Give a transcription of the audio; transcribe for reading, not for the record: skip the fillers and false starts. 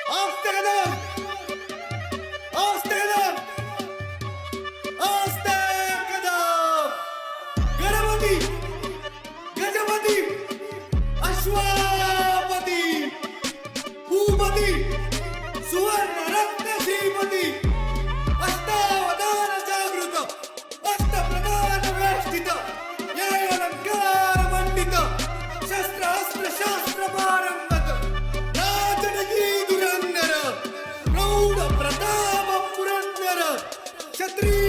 Amsterdam! Amsterdam! Amsterdam! Ganpati Gajapati अश्वापती Bhupathi सुवर्ण रत्न श्रीपती अष्टावधान जागृत अष्टप्रधान वेष्टित न्याय अलंकार मंडित शस्त्र अस्त्र शास्त्र पारंगत राजनगी धुरंधर प्रौढ प्रताप पुरंदर क्षत्रिय